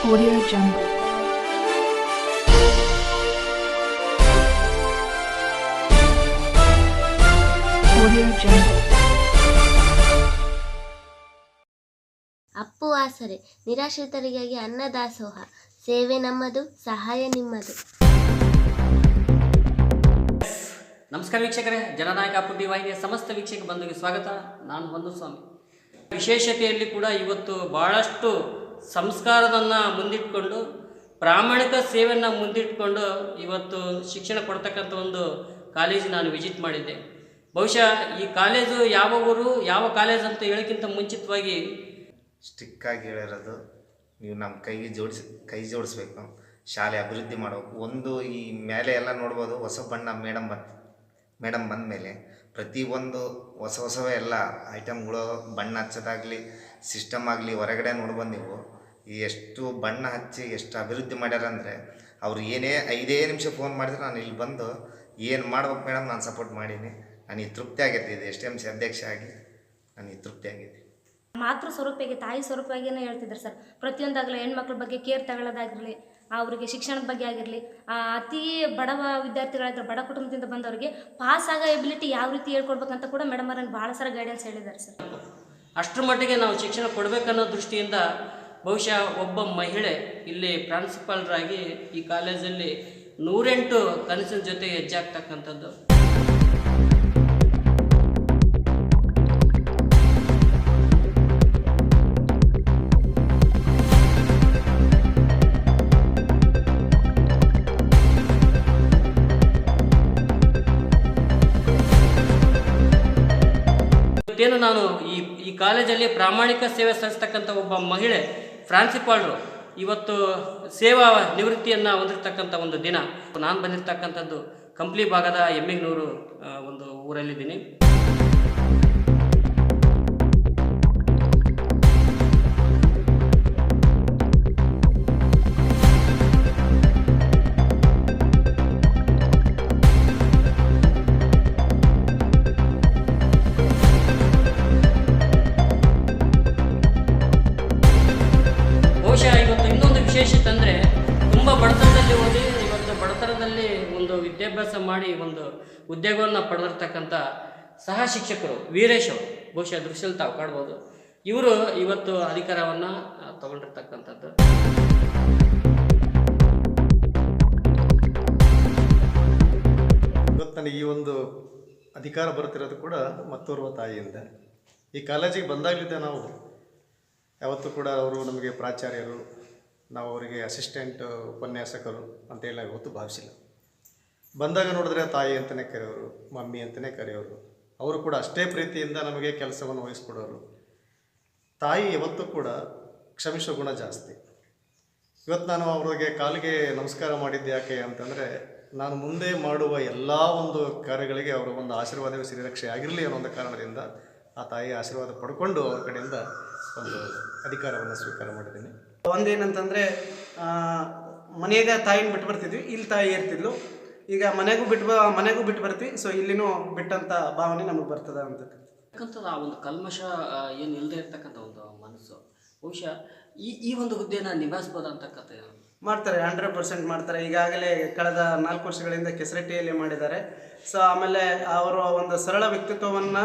Audio Jungle. Audio Jungle. Appu ಆಸರೆ ನಿರಾಶ್ರಿತರಿಗಾಗಿ ಅನ್ನದಾಸೋಹ, ಸೇವೆ ನಮ್ಮದು, ಸಹಾಯ ನಿಮ್ಮದು. ನಮಸ್ಕಾರ ವೀಕ್ಷಕರೇ, ಜನನಾಯಕ ಅಪ್ಪು ಟಿ ವಾಹಿನಿಯ ಸಮಸ್ತ ವೀಕ್ಷಕ ಬಂಧುಗೆ ಸ್ವಾಗತ. ನಾನು ಹೊಂದುಸ್ವಾಮಿ. ವಿಶೇಷತೆಯಲ್ಲಿ ಕೂಡ ಇವತ್ತು ಭಾಳಷ್ಟು ಸಂಸ್ಕಾರವನ್ನು ಮುಂದಿಟ್ಕೊಂಡು, ಪ್ರಾಮಾಣಿಕ ಸೇವೆಯನ್ನು ಮುಂದಿಟ್ಕೊಂಡು ಇವತ್ತು ಶಿಕ್ಷಣ ಕೊಡ್ತಕ್ಕಂಥ ಒಂದು ಕಾಲೇಜು ನಾನು ವಿಸಿಟ್ ಮಾಡಿದ್ದೆ. ಬಹುಶಃ ಈ ಕಾಲೇಜು ಯಾವ ಊರು, ಯಾವ ಕಾಲೇಜು ಅಂತ ಹೇಳೋಕ್ಕಿಂತ ಮುಂಚಿತವಾಗಿ ಸ್ಟ್ರಿಕ್ಕಾಗಿ ಹೇಳಿರೋದು, ನೀವು ನಮ್ಮ ಕೈ ಜೋಡಿಸ್ಬೇಕು, ಶಾಲೆ ಅಭಿವೃದ್ಧಿ ಮಾಡಬೇಕು. ಒಂದು ಈ ಮೇಲೆ ಎಲ್ಲ ನೋಡ್ಬೋದು, ಹೊಸ ಬಣ್ಣ ಮೇಡಮ್ ಬಂದ ಮೇಲೆ ಪ್ರತಿಯೊಂದು ಹೊಸವೇ ಎಲ್ಲ ಐಟಮ್ಗಳು, ಬಣ್ಣ ಹಚ್ಚೋದಾಗಲಿ, ಸಿಸ್ಟಮ್ ಆಗಲಿ, ಹೊರಗಡೆ ನೋಡ್ಬೋದು ನೀವು ಎಷ್ಟು ಬಣ್ಣ ಹಚ್ಚಿ ಎಷ್ಟು ಅಭಿವೃದ್ಧಿ ಮಾಡ್ಯಾರ ಅಂದರೆ, ಅವ್ರು ಏನೇ 5 ನಿಮಿಷ ಫೋನ್ ಮಾಡಿದ್ರೆ ನಾನು ಇಲ್ಲಿ ಬಂದು ಏನು ಮಾಡ್ಬೇಕು ಮೇಡಮ್, ನಾನು ಸಪೋರ್ಟ್ ಮಾಡೀನಿ. ನನಗೆ ತೃಪ್ತಿ ಆಗೈತಿ. ಇದು STMC ಅಧ್ಯಕ್ಷ ಆಗಿ ನನಗೆ ತೃಪ್ತಿ ಆಗೈತಿ. ಮಾತೃ ಸ್ವರೂಪಿಗೆ, ತಾಯಿ ಸ್ವರೂಪವಾಗಿಯೇ ಹೇಳ್ತಿದ್ರು ಸರ್. ಪ್ರತಿಯೊಂದಾಗಲಿ ಹೆಣ್ಮಕ್ಳ ಬಗ್ಗೆ ಕೇರ್ ತಗೊಳ್ಳೋದಾಗಿರಲಿ, ಅವರಿಗೆ ಶಿಕ್ಷಣದ ಬಗ್ಗೆ ಆಗಿರಲಿ, ಅತಿ ಬಡವ ವಿದ್ಯಾರ್ಥಿಗಳಾದ್ರೆ, ಬಡ ಕುಟುಂಬದಿಂದ ಬಂದವರಿಗೆ ಪಾಸ್ ಆಗೋ ಎಬಿಲಿಟಿ ಯಾವ ರೀತಿ ಹೇಳ್ಕೊಡ್ಬೇಕಂತ ಕೂಡ ಮೇಡಮ್ ಅವ್ರನ್ನ ಭಾಳ ಸಾರ ಗೈಡೆನ್ಸ್ ಹೇಳಿದ್ದಾರೆ ಸರ್. ಅಷ್ಟರ ಮಟ್ಟಿಗೆ ನಾವು ಶಿಕ್ಷಣ ಕೊಡಬೇಕನ್ನೋ ದೃಷ್ಟಿಯಿಂದ ಬಹುಶಃ ಒಬ್ಬ ಮಹಿಳೆ ಇಲ್ಲಿ ಪ್ರಾಂಶುಪಾಲರಾಗಿ ಈ ಕಾಲೇಜಲ್ಲಿ 108 ಕನಸಿನ ಜೊತೆ ಹೆಜ್ಜೆ ಆಗ್ತಕ್ಕಂಥದ್ದು. ಇವತ್ತೇನು ನಾನು ಈ ಕಾಲೇಜಲ್ಲಿ ಪ್ರಾಮಾಣಿಕ ಸೇವೆ ಸಲ್ಲಿಸ್ತಕ್ಕಂಥ ಒಬ್ಬ ಮಹಿಳೆ ಪ್ರಾಂಶುಪಾಲರು ಇವತ್ತು ಸೇವಾ ನಿವೃತ್ತಿಯನ್ನು ಹೊಂದಿರತಕ್ಕಂಥ ಒಂದು ದಿನ. ನಾನು ಬಂದಿರತಕ್ಕಂಥದ್ದು ಕಂಪ್ಲಿ ಭಾಗದ ಎಮ್ಮಿಗನೂರು ಒಂದು ಊರಲ್ಲಿದ್ದೀನಿ. ಬಹುಶಃ ಇವತ್ತು ಇನ್ನೊಂದು ವಿಶೇಷತೆ ಅಂದರೆ, ತುಂಬ ಬಡತನದಲ್ಲಿ ಓದಿ ಇವತ್ತು ಬಡತನದಲ್ಲಿ ಒಂದು ವಿದ್ಯಾಭ್ಯಾಸ ಮಾಡಿ ಒಂದು ಉದ್ಯೋಗವನ್ನು ಪಡೆದಿರ್ತಕ್ಕಂಥ ಸಹ ಶಿಕ್ಷಕರು ವೀರೇಶ್ ಅವರು, ಬಹುಶಃ ದೃಶ್ಯದಲ್ಲಿ ತಾವು ಕಾಣ್ಬೋದು. ಇವರು ಇವತ್ತು ಅಧಿಕಾರವನ್ನು ತಗೊಂಡಿರ್ತಕ್ಕಂಥದ್ದು. ಇವತ್ತು ನನಗೆ ಈ ಒಂದು ಅಧಿಕಾರ ಬರ್ತಿರೋದು ಕೂಡ ಮತ್ತೋರ್ವ ತಾಯಿಯಿಂದ. ಈ ಕಾಲೇಜಿಗೆ ಬಂದಾಗಲಿದ್ದ ನಾವು ಯಾವತ್ತೂ ಕೂಡ ಅವರು ನಮಗೆ ಪ್ರಾಚಾರ್ಯರು, ನಾವು ಅವರಿಗೆ ಅಸಿಸ್ಟೆಂಟ್ ಉಪನ್ಯಾಸಕರು ಅಂತೇಳಿ ನಾವು ಯಾವತ್ತೂ ಭಾವಿಸಿಲ್ಲ. ಬಂದಾಗ ನೋಡಿದ್ರೆ ತಾಯಿ ಅಂತಲೇ ಕರೆಯೋರು, ಮಮ್ಮಿ ಅಂತಲೇ ಕರೆಯೋರು. ಅವರು ಕೂಡ ಅಷ್ಟೇ ಪ್ರೀತಿಯಿಂದ ನಮಗೆ ಕೆಲಸವನ್ನು ವಹಿಸ್ಕೊಡೋರು. ತಾಯಿ ಯಾವತ್ತೂ ಕೂಡ ಕ್ಷಮಿಸೋ ಗುಣ ಜಾಸ್ತಿ. ಇವತ್ತು ನಾನು ಅವ್ರಿಗೆ ಕಾಲಿಗೆ ನಮಸ್ಕಾರ ಮಾಡಿದ್ದೆ ಯಾಕೆ ಅಂತಂದರೆ, ನಾನು ಮುಂದೆ ಮಾಡುವ ಎಲ್ಲ ಒಂದು ಕಾರ್ಯಗಳಿಗೆ ಅವರ ಒಂದು ಆಶೀರ್ವಾದವೇ ಶ್ರೀರಕ್ಷೆ ಆಗಿರಲಿ ಅನ್ನೋ ಒಂದು ಕಾರಣದಿಂದ ಆ ತಾಯಿಯ ಆಶೀರ್ವಾದ ಪಡ್ಕೊಂಡು ಅವ್ರ ಕಡೆಯಿಂದ ಒಂದು ಅಧಿಕಾರವನ್ನು ಸ್ವೀಕಾರ ಮಾಡಿದ್ದೀನಿ. ಒಂದೇನಂತಂದರೆ, ಮನೆಯಾಗ ತಾಯಿನ ಬಿಟ್ಟು ಬರ್ತಿದ್ವಿ, ಇಲ್ಲಿ ತಾಯಿ ಇರ್ತಿದ್ಲು. ಈಗ ಮನೆಗೂ ಬಿಟ್ಟು ಬರ್ತೀವಿ. ಸೊ ಇಲ್ಲಿನೂ ಬಿಟ್ಟಂಥ ಭಾವನೆ ನಮಗೆ ಬರ್ತದೆ ಅಂತಕ್ಕಂಥದ್ದು. ಆ ಒಂದು ಕಲ್ಮಶ ಏನು ಇಲ್ಲದೆ ಇರ್ತಕ್ಕಂಥ ಒಂದು ಮನಸ್ಸು ಬಹುಶಃ ಈ ಒಂದು ಹುದ್ದೆಯನ್ನು ನಿಭಾಯಿಸ್ಬೋದು ಅಂತಕ್ಕಂಥ ಮಾಡ್ತಾರೆ. 100% ಮಾಡ್ತಾರೆ. ಈಗಾಗಲೇ ಕಳೆದ 4 ವರ್ಷಗಳಿಂದ ಕೆಸರಟ್ಟಿಯಲ್ಲಿ ಮಾಡಿದ್ದಾರೆ. ಸೊ ಆಮೇಲೆ ಅವರ ಒಂದು ಸರಳ ವ್ಯಕ್ತಿತ್ವವನ್ನು,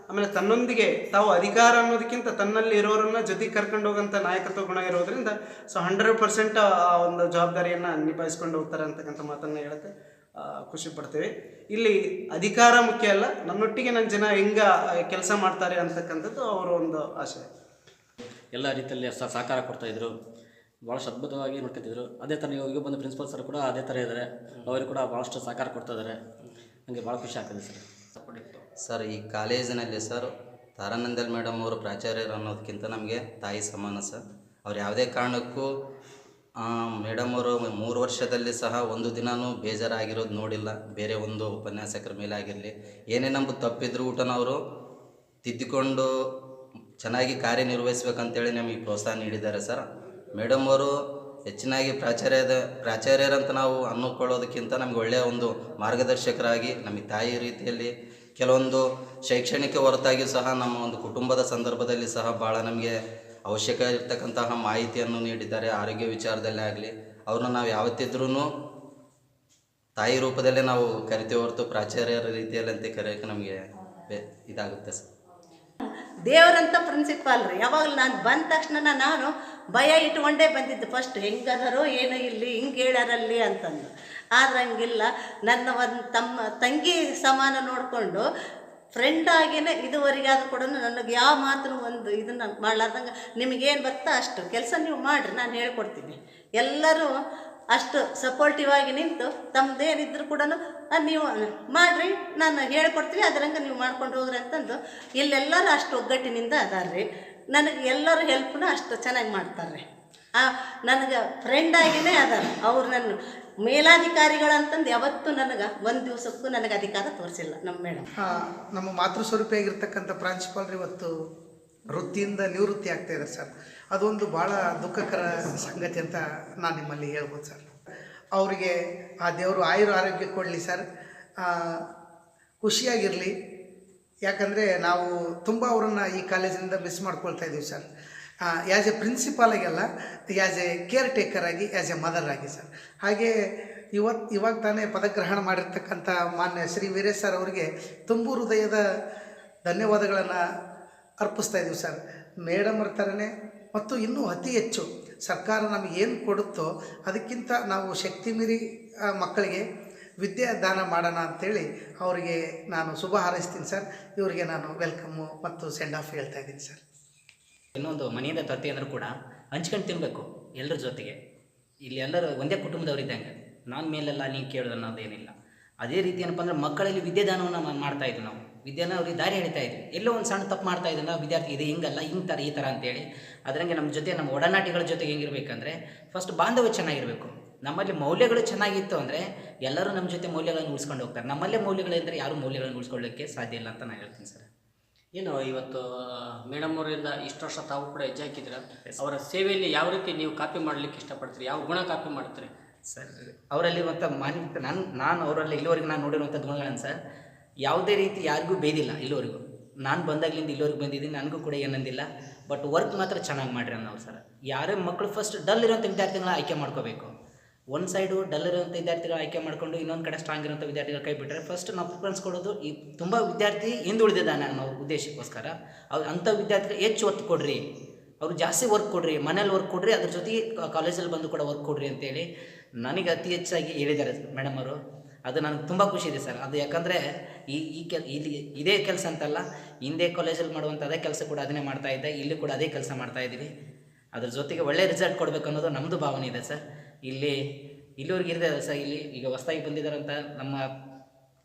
ಆಮೇಲೆ ತನ್ನೊಂದಿಗೆ ತಾವು ಅಧಿಕಾರ ಅನ್ನೋದಕ್ಕಿಂತ ತನ್ನಲ್ಲಿ ಇರೋರನ್ನ ಜೊತೆಗೆ ಕರ್ಕೊಂಡು ಹೋಗೋಂಥ ನಾಯಕತ್ವ ಗುಣ ಇರೋದ್ರಿಂದ ಸೊ 100% ಆ ಒಂದು ಜವಾಬ್ದಾರಿಯನ್ನು ನಿಭಾಯಿಸ್ಕೊಂಡು ಹೋಗ್ತಾರೆ ಅಂತಕ್ಕಂಥ ಮಾತನ್ನು ಹೇಳುತ್ತೆ ಖುಷಿ ಪಡ್ತೇವೆ. ಇಲ್ಲಿ ಅಧಿಕಾರ ಮುಖ್ಯ ಅಲ್ಲ, ನನ್ನೊಟ್ಟಿಗೆ ನನ್ನ ಜನ ಹೆಂಗೆ ಕೆಲಸ ಮಾಡ್ತಾರೆ ಅಂತಕ್ಕಂಥದ್ದು ಅವರ ಒಂದು ಆಶಯ. ಎಲ್ಲ ರೀತಿಯಲ್ಲಿ ಸಹಕಾರ ಕೊಡ್ತಾಯಿದ್ರು, ಭಾಳಷ್ಟು ಅದ್ಭುತವಾಗಿ ನೋಡ್ಕೊತಿದ್ರು. ಅದೇ ಥರ ಈಗ ಬಂದ ಪ್ರಿನ್ಸಿಪಲ್ ಸರ್ ಕೂಡ ಅದೇ ಥರ ಇದ್ದಾರೆ, ಅವರಿಗೆ ಕೂಡ ಭಾಳಷ್ಟು ಸಹಕಾರ ಕೊಡ್ತಾ ಇದ್ದಾರೆ. ನನಗೆ ಭಾಳ ಖುಷಿ ಆಗ್ತದೆ ಸರ್. ಈ ಕಾಲೇಜಿನಲ್ಲಿ ಸರ್ ತಾರಾನಂದಲ್ ಮೇಡಮ್ ಅವರು ಪ್ರಾಚಾರ್ಯರು ಅನ್ನೋದಕ್ಕಿಂತ ನಮಗೆ ತಾಯಿ ಸಮಾನ ಸರ್. ಅವ್ರು ಯಾವುದೇ ಕಾರಣಕ್ಕೂ ಮೇಡಮ್ ಅವರು 3 ವರ್ಷದಲ್ಲಿ ಸಹ ಒಂದು ದಿನವೂ ಬೇಜಾರಾಗಿರೋದು ನೋಡಿಲ್ಲ. ಬೇರೆ ಒಂದು ಉಪನ್ಯಾಸಕರ ಮೇಲೆ ಆಗಿರಲಿ, ಏನೇ ನಮ್ಗೆ ತಪ್ಪಿದ್ರು ಊಟನ ಅವರು ತಿದ್ದಿಕೊಂಡು ಚೆನ್ನಾಗಿ ಕಾರ್ಯನಿರ್ವಹಿಸ್ಬೇಕಂತೇಳಿ ನಮಗೆ ಪ್ರೋತ್ಸಾಹ ನೀಡಿದ್ದಾರೆ ಸರ್. ಮೇಡಮ್ ಅವರು ಹೆಚ್ಚಿನಾಗಿ ಪ್ರಾಚಾರ್ಯರಂತ ನಾವು ಅನ್ನೋಕೊಳ್ಳೋದಕ್ಕಿಂತ ನಮಗೆ ಒಳ್ಳೆಯ ಒಂದು ಮಾರ್ಗದರ್ಶಕರಾಗಿ ನಮಗೆ ತಾಯಿ ರೀತಿಯಲ್ಲಿ ಕೆಲವೊಂದು ಶೈಕ್ಷಣಿಕ ಹೊರತಾಗಿ ಸಹ ನಮ್ಮ ಒಂದು ಕುಟುಂಬದ ಸಂದರ್ಭದಲ್ಲಿ ಸಹ ಭಾಳ ನಮಗೆ ಅವಶ್ಯಕ ಇರ್ತಕ್ಕಂತಹ ಮಾಹಿತಿಯನ್ನು ನೀಡಿದ್ದಾರೆ. ಆರೋಗ್ಯ ವಿಚಾರದಲ್ಲೇ ಆಗಲಿ ಅವ್ರನ್ನ ನಾವು ಯಾವತ್ತಿದ್ರೂ ತಾಯಿ ರೂಪದಲ್ಲೇ ನಾವು ಕರಿತೀವಿ ಹೊರತು ಪ್ರಾಚಾರ್ಯರ ರೀತಿಯಲ್ಲಂತೆ ಕರೆಯೋಕ್ಕೆ ನಮಗೆ ಇದಾಗುತ್ತೆ ಸರ್. ದೇವರಂತ ಪ್ರಿನ್ಸಿಪಾಲ್ ರೀ. ಯಾವಾಗಲೂ ನಾನು ಬಂದ ತಕ್ಷಣ ನಾನು ಭಯ ಇಟ್ಕೊಂಡೇ ಬಂದಿದ್ದು ಫಸ್ಟ್, ಹೆಂಗದಾರೋ ಏನೋ ಇಲ್ಲಿ ಹಿಂಗೆ ಹೇಳ್ಯಾರಲ್ಲಿ ಅಂತಂದು. ಆದ್ರೆ ಹಂಗಿಲ್ಲ, ನನ್ನ ಒಂದು ತಂಗಿ ಸಮಾನ ನೋಡಿಕೊಂಡು ಫ್ರೆಂಡ್ ಆಗೇನೆ ಇದುವರೆಗಾದ್ರೂ ಕೂಡ ನನಗೆ ಯಾವ ಮಾತ್ರ ಒಂದು ಇದನ್ನು ಮಾಡ್ಲಾರ್ದಂಗೆ ನಿಮಗೇನು ಬರ್ತಾ ಅಷ್ಟು ಕೆಲಸ ನೀವು ಮಾಡಿರಿ, ನಾನು ಹೇಳ್ಕೊಡ್ತೀನಿ. ಎಲ್ಲರೂ ಅಷ್ಟು ಸಪೋರ್ಟಿವ್ ಆಗಿ ನಿಂತು ತಮ್ಮದೇನಿದ್ರು ಕೂಡ ನೀವು ಮಾಡಿರಿ, ನಾನು ಹೇಳ್ಕೊಡ್ತೀನಿ, ಅದರಂಗೆ ನೀವು ಮಾಡ್ಕೊಂಡು ಹೋಗ್ರಿ ಅಂತಂದು ಇಲ್ಲೆಲ್ಲರೂ ಅಷ್ಟು ಒಗ್ಗಟ್ಟಿನಿಂದ ಅದಾರ್ರಿ. ನನಗೆ ಎಲ್ಲರೂ ಹೆಲ್ಪ್ನ ಅಷ್ಟು ಚೆನ್ನಾಗಿ ಮಾಡ್ತಾರೆ. ನನಗೆ ಫ್ರೆಂಡ್ ಆಗಿಯೇ ಅದಾರ ಅವ್ರು. ನನ್ನ ಮೇಲಾಧಿಕಾರಿಗಳಂತಂದು ಯಾವತ್ತೂ ನನಗೆ ಒಂದು ದಿವಸಕ್ಕೂ ನನಗೆ ಅಧಿಕಾರ ತೋರಿಸಿಲ್ಲ ನಮ್ಮ ಮೇಡಮ್. ನಮ್ಮ ಮಾತೃಸ್ವರೂಪಿಯಾಗಿರ್ತಕ್ಕಂಥ ಪ್ರಾಂಶುಪಾಲರು ಇವತ್ತು ವೃತ್ತಿಯಿಂದ ನಿವೃತ್ತಿ ಆಗ್ತಾಯಿದ್ದಾರೆ ಸರ್. ಅದೊಂದು ಭಾಳ ದುಃಖಕರ ಸಂಗತಿ ಅಂತ ನಾನು ನಿಮ್ಮಲ್ಲಿ ಹೇಳ್ಬೋದು ಸರ್. ಅವರಿಗೆ ಆ ದೇವರು ಆರೋಗ್ಯ ಕೊಡಲಿ ಸರ್, ಖುಷಿಯಾಗಿರಲಿ. ಯಾಕಂದರೆ ನಾವು ತುಂಬ ಅವರನ್ನು ಈ ಕಾಲೇಜಿನಿಂದ ಮಿಸ್ ಮಾಡ್ಕೊಳ್ತಾ ಇದ್ದೀವಿ ಸರ್. ಆ್ಯಸ್ ಎ ಪ್ರಿನ್ಸಿಪಾಲಾಗೆಲ್ಲ as a care taker, as a mother ಆಗಿ ಸರ್. ಹಾಗೆ ಇವಾಗ ತಾನೇ ಪದಗ್ರಹಣ ಮಾಡಿರ್ತಕ್ಕಂಥ ಮಾನ್ಯ ಶ್ರೀ ವೀರೇಶ್ ಸರ್ ಅವರಿಗೆ ತುಂಬು ಹೃದಯದ ಧನ್ಯವಾದಗಳನ್ನು ಅರ್ಪಿಸ್ತಾ ಇದ್ದೀವಿ ಸರ್. ಮೇಡಮರ ಥರನೇ ಮತ್ತು ಇನ್ನೂ ಅತಿ ಹೆಚ್ಚು ಸರ್ಕಾರ ನಮಗೇನು ಕೊಡುತ್ತೋ ಅದಕ್ಕಿಂತ ನಾವು ಶಕ್ತಿ ಮೀರಿ ಮಕ್ಕಳಿಗೆ ವಿದ್ಯಾದಾನ ಮಾಡೋಣ ಅಂಥೇಳಿ ಅವರಿಗೆ ನಾನು ಶುಭ ಹಾರೈಸ್ತೀನಿ ಸರ್. ಇವರಿಗೆ ನಾನು ವೆಲ್ಕಮ್ಮು ಮತ್ತು ಸೆಂಡ್ ಆಫ್ ಹೇಳ್ತಾ ಇದ್ದೀನಿ ಸರ್. ಇನ್ನೊಂದು ಮನೆಯಿಂದ ತತ್ತಿ ಅಂದರೂ ಕೂಡ ಹಂಚ್ಕೊಂಡು ತಿನ್ನಬೇಕು ಎಲ್ಲರ ಜೊತೆಗೆ. ಇಲ್ಲಿ ಎಲ್ಲರೂ ಒಂದೇ ಕುಟುಂಬದವರಿದ್ದಂಗೆ, ನಾನು ಮೇಲೆಲ್ಲ ನೀನು ಕೇಳೋದು ಅನ್ನೋದೇನಿಲ್ಲ. ಅದೇ ರೀತಿ ಏನಪ್ಪ ಅಂದರೆ ಮಕ್ಕಳಲ್ಲಿ ವಿದ್ಯಾದಾನವನ್ನು ಮಾಡ್ತಾಯಿದ್ವಿ ನಾವು. ವಿದ್ಯಾನ ಅವ್ರಿಗೆ ದಾರಿ ಹಿಡಿತಾ ಇದ್ವಿ. ಎಲ್ಲೋ ಒಂದು ಸಣ್ಣ ತಪ್ಪು ಮಾಡ್ತಾ ಇದ್ದ ನಾವು ವಿದ್ಯಾರ್ಥಿ ಇದು ಹಿಂಗಲ್ಲ, ಹಿಂಗೆ ಥರ ಈ ಥರ ಅಂತೇಳಿ ಅದರಂಗೆ ನಮ್ಮ ಜೊತೆ ನಮ್ಮ ಒಡನಾಟಿಗಳ ಜೊತೆಗೆ ಹೆಂಗಿರ್ಬೇಕಂದ್ರೆ ಫಸ್ಟ್ ಬಾಂಧವ್ಯ ಚೆನ್ನಾಗಿರಬೇಕು. ನಮ್ಮಲ್ಲಿ ಮೌಲ್ಯಗಳು ಚೆನ್ನಾಗಿತ್ತು ಅಂದರೆ ಎಲ್ಲರೂ ನಮ್ಮ ಜೊತೆ ಮೌಲ್ಯಗಳನ್ನು ಉಳಿಸ್ಕೊಂಡು ಹೋಗ್ತಾರೆ. ನಮ್ಮಲ್ಲೇ ಮೌಲ್ಯಗಳಿಂದರೆ ಯಾರೂ ಮೌಲ್ಯಗಳನ್ನು ಉಳಿಸ್ಕೊಳ್ಳೋಕ್ಕೆ ಸಾಧ್ಯ ಇಲ್ಲ ಅಂತ ನಾನು ಹೇಳ್ತೀನಿ ಸರ್. ಏನು ಇವತ್ತು ಮೇಡಮ್ ಅವರಿಂದ ಇಷ್ಟು ವರ್ಷ ತಾವು ಕೂಡ ಹೆಜ್ಜೆ ಹಾಕಿದ್ರೆ ಅವರ ಸೇವೆಯಲ್ಲಿ ಯಾವ ರೀತಿ ನೀವು ಕಾಪಿ ಮಾಡಲಿಕ್ಕೆ ಇಷ್ಟಪಡ್ತೀರಿ? ಯಾವ ಗುಣ ಕಾಪಿ ಮಾಡ್ತೀರಿ ಸರ್? ಅವರಲ್ಲಿ ಮತ್ತು ನಾನು ಅವರಲ್ಲಿ ಇಲ್ಲಿವರೆಗೆ ನಾನು ನೋಡಿರುವಂಥ ಗುಣಗಳನ್ನು ಸರ್, ಯಾವುದೇ ರೀತಿ ಯಾರಿಗೂ ಬೇದಿಲ್ಲ ಇಲ್ಲಿವರೆಗೂ. ನಾನು ಬಂದಾಗಲಿಂದ ಇಲ್ಲಿವರೆಗೆ ಬಂದಿದ್ದೀನಿ, ನನಗೂ ಕೂಡ ಏನಂದಿಲ್ಲ. ಬಟ್ ವರ್ಕ್ ಮಾತ್ರ ಚೆನ್ನಾಗಿ ಮಾಡಿರಿ ಅನ್ನೋರು ಸರ್. ಯಾರೇ ಮಕ್ಕಳು ಫಸ್ಟ್ ಡಲ್ ಇರೋಂಥ ವಿದ್ಯಾರ್ಥಿಗಳನ್ನ ಆಯ್ಕೆ ಮಾಡ್ಕೋಬೇಕು. ಒಂದು ಸೈಡು ಡಲ್ ಇರೋಂಥ ವಿದ್ಯಾರ್ಥಿಗಳು ಆಯ್ಕೆ ಮಾಡಿಕೊಂಡು ಇನ್ನೊಂದು ಕಡೆ ಸ್ಟ್ರಾಂಗ್ ಇರೋಂಥ ವಿದ್ಯಾರ್ಥಿಗಳು ಕೈ ಬಿಟ್ಟರೆ ಫಸ್ಟ್ ನಾವು ಪ್ರಿಫರೆನ್ಸ್ ಕೊಡೋದು ಈ ತುಂಬ ವಿದ್ಯಾರ್ಥಿ ಹಿಂದುಳಿದಿದ್ದಾನೆ ಅನ್ನೋ ಉದ್ದೇಶಕ್ಕೋಸ್ಕರ ಅವ್ರು ಅಂಥ ವಿದ್ಯಾರ್ಥಿಗಳು ಹೆಚ್ಚು ಒತ್ತು ಕೊಡ್ರಿ, ಅವ್ರು ಜಾಸ್ತಿ ವರ್ಕ್ ಕೊಡ್ರಿ, ಮನೇಲಿ ವರ್ಕ್ ಕೊಡ್ರಿ, ಅದ್ರ ಜೊತೆಗೆ ಕಾಲೇಜಲ್ಲಿ ಬಂದು ಕೂಡ ವರ್ಕ್ ಕೊಡ್ರಿ ಅಂತೇಳಿ ನನಗೆ ಅತಿ ಹೆಚ್ಚಾಗಿ ಹೇಳಿದ್ದಾರೆ ಮೇಡಮ್ ಅವರು. ಅದು ನನಗೆ ತುಂಬ ಖುಷಿ ಇದೆ ಸರ್. ಅದು ಯಾಕಂದರೆ ಇಲ್ಲಿ ಇದೇ ಕೆಲಸ ಅಂತಲ್ಲ, ಹಿಂದೆ ಕಾಲೇಜಲ್ಲಿ ಮಾಡುವಂಥ ಅದೇ ಕೆಲಸ ಕೂಡ ಅದನ್ನೇ ಮಾಡ್ತಾಯಿದ್ದೆ, ಇಲ್ಲಿ ಕೂಡ ಅದೇ ಕೆಲಸ ಮಾಡ್ತಾಯಿದ್ದೀವಿ. ಅದ್ರ ಜೊತೆಗೆ ಒಳ್ಳೆ ರಿಸಲ್ಟ್ ಕೊಡಬೇಕು ಅನ್ನೋದು ನಮ್ಮದು ಭಾವನೆ ಇದೆ ಸರ್. ಇಲ್ಲಿವರೆಗೆ ಇರದೆ ಸರ್. ಇಲ್ಲಿ ಈಗ ಹೊಸದಾಗಿ ಬಂದಿದ್ದಾರಂಥ ನಮ್ಮ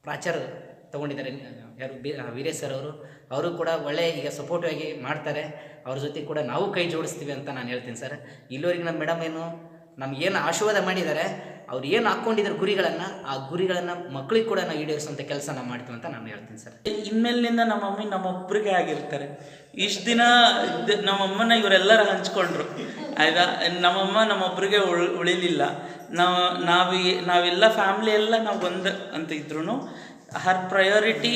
ಪ್ರಾಚಾರ್ಯರು ತೊಗೊಂಡಿದ್ದಾರೆ, ಯಾರು ವೀರೇಶ್ ಸರ್ ಅವರು ಕೂಡ ಒಳ್ಳೆ ಈಗ ಸಪೋರ್ಟಿವ್ ಆಗಿ ಮಾಡ್ತಾರೆ. ಅವ್ರ ಜೊತೆ ಕೂಡ ನಾವು ಕೈ ಜೋಡಿಸ್ತೀವಿ ಅಂತ ನಾನು ಹೇಳ್ತೀನಿ ಸರ್. ಇಲ್ಲಿವರೆಗೆ ನಮ್ಮ ಮೇಡಮ್ ನಮಗೇನು ಆಶೀರ್ವಾದ ಮಾಡಿದ್ದಾರೆ, ಅವ್ರು ಏನು ಹಾಕ್ಕೊಂಡಿದ್ದಾರೆ ಗುರಿಗಳನ್ನು, ಆ ಗುರಿಗಳನ್ನು ಮಕ್ಕಳಿಗೆ ಕೂಡ ನಾವು ಈಡೇರಿಸುವಂಥ ಕೆಲಸ ನಾವು ಮಾಡ್ತೀವಿ ಅಂತ ನಾನು ಹೇಳ್ತೀನಿ ಸರ್. ಇನ್ಮೇಲಿನಿಂದ ನಮ್ಮ ಮಮ್ಮಿ ನಮ್ಮೊಬ್ಬರಿಗೆ ಆಗಿರ್ತಾರೆ. ಇಷ್ಟು ದಿನ ನಮ್ಮಮ್ಮನ ಇವರೆಲ್ಲರೂ ಹಂಚ್ಕೊಂಡ್ರು ಆಯ್ತಾ. ನಮ್ಮಮ್ಮ ನಮ್ಮೊಬ್ಬರಿಗೆ ಉಳಿಲಿಲ್ಲ. ನಾವೆಲ್ಲ ಫ್ಯಾಮ್ಲಿ ಎಲ್ಲ ನಾವು ಒಂದು ಅಂತ ಇದ್ರೂ ಹರ್ ಪ್ರಯಾರಿಟಿ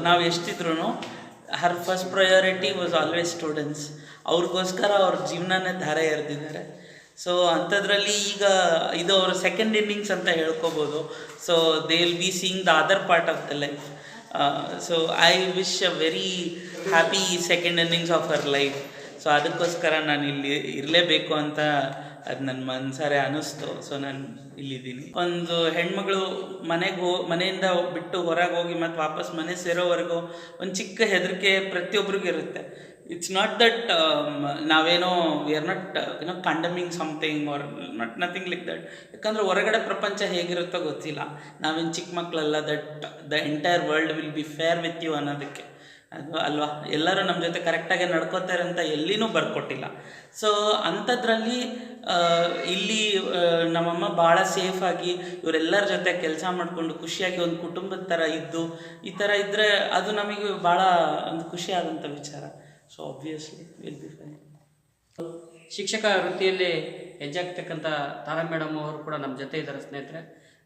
ನಾವು ಎಷ್ಟಿದ್ರು her first priority was always students. ಅವ್ರಿಗೋಸ್ಕರ ಅವ್ರ ಜೀವನನೇ ಧಾರೆ ಎರೆದಿದ್ದಾರೆ. ಸೊ ಅಂಥದ್ರಲ್ಲಿ ಈಗ ಇದು ಅವ್ರ ಸೆಕೆಂಡ್ ಇನ್ನಿಂಗ್ಸ್ ಅಂತ ಹೇಳ್ಕೊಬೋದು. So they will be seeing the other part of the life. So I wish a very happy second innings of her life. So ಅದಕ್ಕೋಸ್ಕರ ನಾನು ಇಲ್ಲಿ ಇರಲೇಬೇಕು ಅಂತ ಅದು ನನ್ನ ಮನಸಾರೆ ಅನ್ನಿಸ್ತು. ಸೊ ನಾನು ಇಲ್ಲಿದ್ದೀನಿ. ಒಂದು ಹೆಣ್ಮಗಳು ಮನೆಯಿಂದ ಬಿಟ್ಟು ಹೊರಗೆ ಹೋಗಿ ಮತ್ತು ವಾಪಸ್ ಮನೆ ಸೇರೋವರೆಗೂ ಒಂದು ಚಿಕ್ಕ ಹೆದರಿಕೆ ಪ್ರತಿಯೊಬ್ಬರಿಗೂ ಇರುತ್ತೆ. ಇಟ್ಸ್ ನಾಟ್ ದಟ್ ನಾವೇನೋ we are not condemning something or nothing like that. ಯಾಕಂದರೆ ಹೊರಗಡೆ ಪ್ರಪಂಚ ಹೇಗಿರುತ್ತೋ ಗೊತ್ತಿಲ್ಲ. ನಾವೇನು ಚಿಕ್ಕ ಮಕ್ಕಳಲ್ಲ that the entire world will be fair with you ಅನ್ನೋದಕ್ಕೆ ಅದು ಅಲ್ವಾ. ಎಲ್ಲರೂ ನಮ್ಮ ಜೊತೆ ಕರೆಕ್ಟಾಗಿ ನಡ್ಕೋತಾರೆ ಅಂತ ಎಲ್ಲಿನೂ ಬರ್ಕೊಟ್ಟಿಲ್ಲ. ಸೊ ಅಂಥದ್ರಲ್ಲಿ ಇಲ್ಲಿ ನಮ್ಮಮ್ಮ ಭಾಳ ಸೇಫಾಗಿ ಇವರೆಲ್ಲರ ಜೊತೆ ಕೆಲಸ ಮಾಡಿಕೊಂಡು ಖುಷಿಯಾಗಿ ಒಂದು ಕುಟುಂಬದ ಥರ ಇದ್ದು ಈ ಥರ ಇದ್ದರೆ ಅದು ನಮಗೆ ಭಾಳ ಒಂದು ಖುಷಿಯಾದಂಥ ವಿಚಾರ. So obviously will be fine. ಶಿಕ್ಷಕ ವೃತ್ತಿಯಲ್ಲಿ ಹೆಜ್ಜೆ ಆಗ್ತಕ್ಕಂಥ ತಾರಾ ಮೇಡಮ್ ಅವರು ಕೂಡ ನಮ್ಮ ಜೊತೆ ಇದ್ದಾರೆ ಸ್ನೇಹಿತರೆ.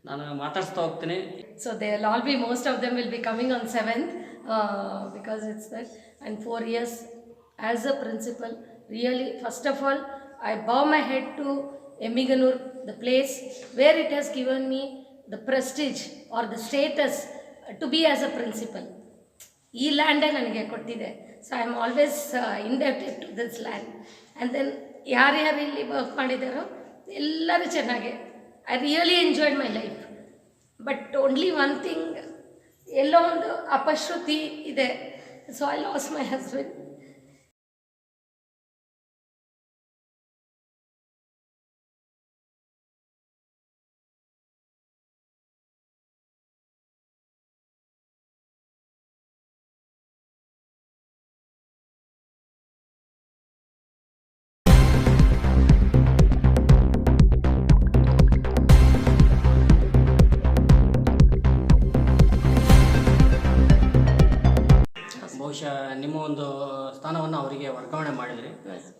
ನಾನು ಮಾತಾಡ್ಸ್ತಾ ಹೋಗ್ತೀನಿ. So they will all B most of them will be coming on 7th because it's that, and 4 years as a principal Really, first of all, I bow my head to Emiganur, the place where it has given me the prestige or the status to be as a principal. ಈ ಲ್ಯಾಂಡೇ ನನಗೆ ಕೊಟ್ಟಿದೆ. So I am always indebted to this land. And then ಯಾರ್ಯಾರು ಇಲ್ಲಿ work ಮಾಡಿದಾರೋ ಎಲ್ಲರೂ ಚೆನ್ನಾಗೆ. I really enjoyed my life. But only one thing, ಎಲ್ಲೋ ಒಂದು ಅಪಶ್ರುತಿ ಇದೆ. So I lost my husband. ಬಹುಶಃ ನಿಮ್ಮ ಒಂದು ಸ್ಥಾನವನ್ನು ಅವರಿಗೆ ವರ್ಗಾವಣೆ ಮಾಡಿದ್ರಿ.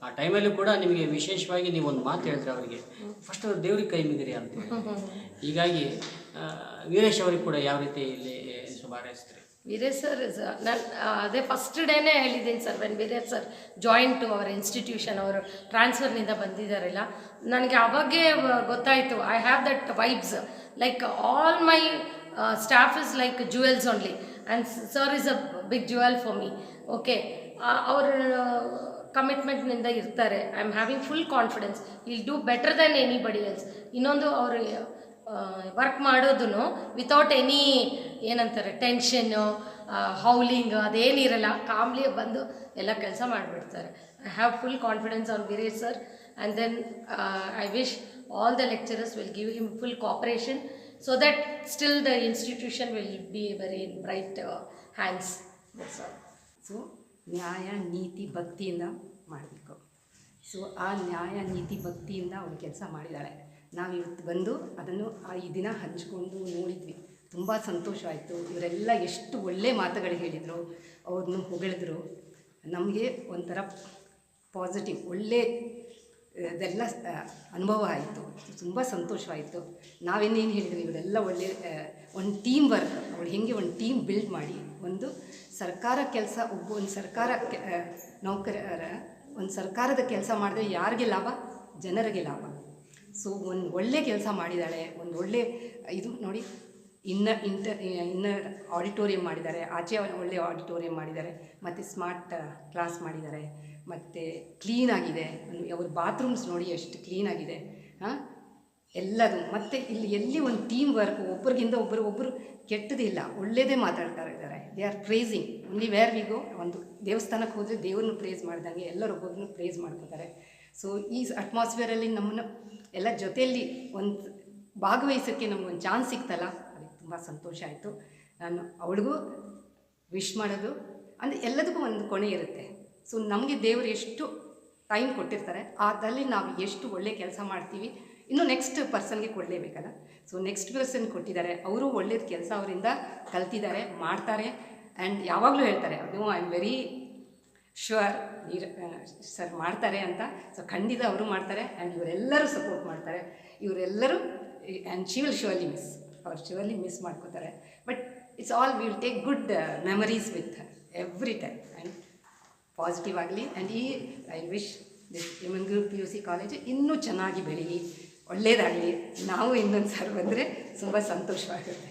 ಆ ಟೈಮಲ್ಲಿ ಕೂಡ ನಿಮಗೆ ವಿಶೇಷವಾಗಿ ನೀವು ಒಂದು ಮಾತು ಹೇಳಿದ್ರೆ ಅವರಿಗೆ, ಫಸ್ಟ್ ದೇವ್ರಿಗೆ ಕೈ ಮುಗಿರಿ ಅಂತೇಳಿ. ಹೀಗಾಗಿ ವೀರೇಶ್ ಅವ್ರಿಗೆ ಕೂಡ ಯಾವ ರೀತಿ ಇಲ್ಲಿ ಶುಭ ಹಾರೈಸ್ತೀರಿ? ವೀರೇಶ್ ಸರ್ ನಾನು ಅದೇ ಫಸ್ಟ್ ಡೇನೇ ಹೇಳಿದ್ದೀನಿ sir, when Veeresh sir join to our institution, ಅವರು ಟ್ರಾನ್ಸ್ಫರ್ನಿಂದ ಬಂದಿದ್ದಾರಲ್ಲ, ನನಗೆ ಅವಾಗೇ ಗೊತ್ತಾಯಿತು, I have that vibes, like all my staff is like jewels only, and sir is a big jewel for me. Okay, ಅವ್ರ ಕಮಿಟ್ಮೆಂಟ್ನಿಂದ ಇರ್ತಾರೆ. I am having full confidence will do better than anybody else. ಇನ್ನೊಂದು ಅವರು work ಮಾಡೋದು without any ಏನಂತಾರೆ ಟೆನ್ಷನ್ನು, ಹೌಲಿಂಗ್ ಅದೇನಿರಲ್ಲ, ಕಾಮ್ಲಿ ಬಂದು ಎಲ್ಲ ಕೆಲಸ ಮಾಡಿಬಿಡ್ತಾರೆ. I have full confidence on Veeresh sir. And then I wish all the lecturers will give him full cooperation so that still the institution will be very in bright hands. That's all. So ನ್ಯಾಯ ನೀತಿ ಭಕ್ತಿಯಿಂದ ಮಾಡಬೇಕು. So ಆ ನ್ಯಾಯ ನೀತಿ ಭಕ್ತಿಯಿಂದ ಅವಳು ಕೆಲಸ ಮಾಡಿದ್ದಾಳೆ. ನಾವು ಇವತ್ತು ಬಂದು ಅದನ್ನು ಈ ದಿನ ಹಂಚ್ಕೊಂಡು ನೋಡಿದ್ವಿ, ತುಂಬ ಸಂತೋಷವಾಯಿತು. ಇವರೆಲ್ಲ ಎಷ್ಟು ಒಳ್ಳೆ ಮಾತುಗಳು ಹೇಳಿದರು, ಅವ್ರನ್ನ ಹೊಗಳಿದ್ರು. ನಮಗೆ ಒಂಥರ ಪಾಸಿಟಿವ್ ಒಳ್ಳೆ ಇದೆಲ್ಲ ಅನುಭವ ಆಯಿತು. ತುಂಬ ಸಂತೋಷವಾಯಿತು. ನಾವೇನೇನು ಹೇಳಿದ್ವಿ, ಇವರೆಲ್ಲ ಒಳ್ಳೆ ಒಂದು ಟೀಮ್ ವರ್ಕ್, ಅವಳು ಹೇಗೆ ಒಂದು ಟೀಮ್ ಬಿಲ್ಡ್ ಮಾಡಿ ಒಂದು ಸರ್ಕಾರ ಕೆಲಸ, ಒಂದು ಸರ್ಕಾರ ನೌಕರರ ಒಂದು ಸರ್ಕಾರದ ಕೆಲಸ ಮಾಡಿದ್ರೆ ಯಾರಿಗೆ ಲಾಭ? ಜನರಿಗೆ ಲಾಭ. ಸೊ ಒಂದು ಒಳ್ಳೆ ಕೆಲಸ ಮಾಡಿದ್ದಾಳೆ. ಒಂದು ಒಳ್ಳೆ ಇದು ನೋಡಿ, ಇನ್ನರ್ ಆಡಿಟೋರಿಯಂ ಮಾಡಿದ್ದಾರೆ, ಆಚೆ ಒಳ್ಳೆ ಆಡಿಟೋರಿಯಂ ಮಾಡಿದ್ದಾರೆ, ಮತ್ತು ಸ್ಮಾರ್ಟ್ ಕ್ಲಾಸ್ ಮಾಡಿದ್ದಾರೆ, ಮತ್ತು ಕ್ಲೀನಾಗಿದೆ. ಅವ್ರ ಬಾತ್ರೂಮ್ಸ್ ನೋಡಿ ಎಷ್ಟು ಕ್ಲೀನಾಗಿದೆ ಎಲ್ಲದು. ಮತ್ತು ಇಲ್ಲಿ ಎಲ್ಲಿ ಒಂದು ಟೀಮ್ ವರ್ಕ್, ಒಬ್ರಿಗಿಂತ ಒಬ್ಬರು ಕೆಟ್ಟದಿಲ್ಲ, ಒಳ್ಳೆಯದೇ ಮಾತಾಡ್ತಾ ಇದ್ದಾರೆ. They are praising only where we go. ಒಂದು ದೇವಸ್ಥಾನಕ್ಕೆ ಹೋದರೆ ದೇವ್ರನ್ನ ಪ್ರೇಸ್ ಮಾಡ್ದಂಗೆ ಎಲ್ಲರೂ ಒಬ್ಬೊಬ್ಬರನ್ನು ಪ್ರೇಸ್ ಮಾಡ್ಕೋತಾರೆ. ಸೊ ಈ ಅಟ್ಮಾಸ್ಫಿಯರಲ್ಲಿ ನಮ್ಮನ್ನು ಎಲ್ಲ ಜೊತೆಯಲ್ಲಿ ಒಂದು ಭಾಗವಹಿಸೋಕ್ಕೆ ನಮಗೊಂದು ಚಾನ್ಸ್ ಸಿಕ್ತಲ್ಲ, ಅದಕ್ಕೆ ತುಂಬ ಸಂತೋಷ ಆಯಿತು. ನಾನು ಅವಳಿಗೂ ವಿಶ್ ಮಾಡೋದು ಅಂದರೆ ಎಲ್ಲದಕ್ಕೂ ಒಂದು ಕೊನೆ ಇರುತ್ತೆ. ಸೊ ನಮಗೆ ದೇವರು ಎಷ್ಟು ಟೈಮ್ ಕೊಟ್ಟಿರ್ತಾರೆ, ಅದರಲ್ಲಿ ನಾವು ಎಷ್ಟು ಒಳ್ಳೆ ಕೆಲಸ ಮಾಡ್ತೀವಿ, ಇನ್ನು ನೆಕ್ಸ್ಟ್ ಪರ್ಸನ್ಗೆ ಕೊಡಲೇಬೇಕಲ್ಲ. ಸೊ ನೆಕ್ಸ್ಟ್ ಪರ್ಸನ್ ಕೊಟ್ಟಿದ್ದಾರೆ, ಅವರು ಒಳ್ಳೇದು ಕೆಲಸ ಅವರಿಂದ ಕಲ್ತಿದ್ದಾರೆ, ಮಾಡ್ತಾರೆ. ಆ್ಯಂಡ್ ಯಾವಾಗಲೂ ಹೇಳ್ತಾರೆ, ಅದು I am very sure sir ಮಾಡ್ತಾರೆ ಅಂತ. ಸೊ ಖಂಡಿತ ಅವರು ಮಾಡ್ತಾರೆ. ಆ್ಯಂಡ್ ಇವರೆಲ್ಲರೂ ಸಪೋರ್ಟ್ ಮಾಡ್ತಾರೆ. ಇವರೆಲ್ಲರೂ and she will surely miss, ಅವ್ರು ಶ್ಯೂರ್ಲಿ ಮಿಸ್ ಮಾಡ್ಕೋತಾರೆ. But it's all will take good memories with every time and positive ಆಗಲಿ. ಆ್ಯಂಡ್ ಐ ವಿಶ್ ದಿಸ್ ಎಮಂಗ್ಳೂರು PUC ಕಾಲೇಜು ಇನ್ನೂ ಚೆನ್ನಾಗಿ ಬೆಳೀಲಿ, ಒಳ್ಳೆಯದಾಗಲಿ. ನಾವು ಇನ್ನೊಂದು ಸಾರಿ ಬಂದರೆ ತುಂಬ ಸಂತೋಷವಾಗುತ್ತೆ.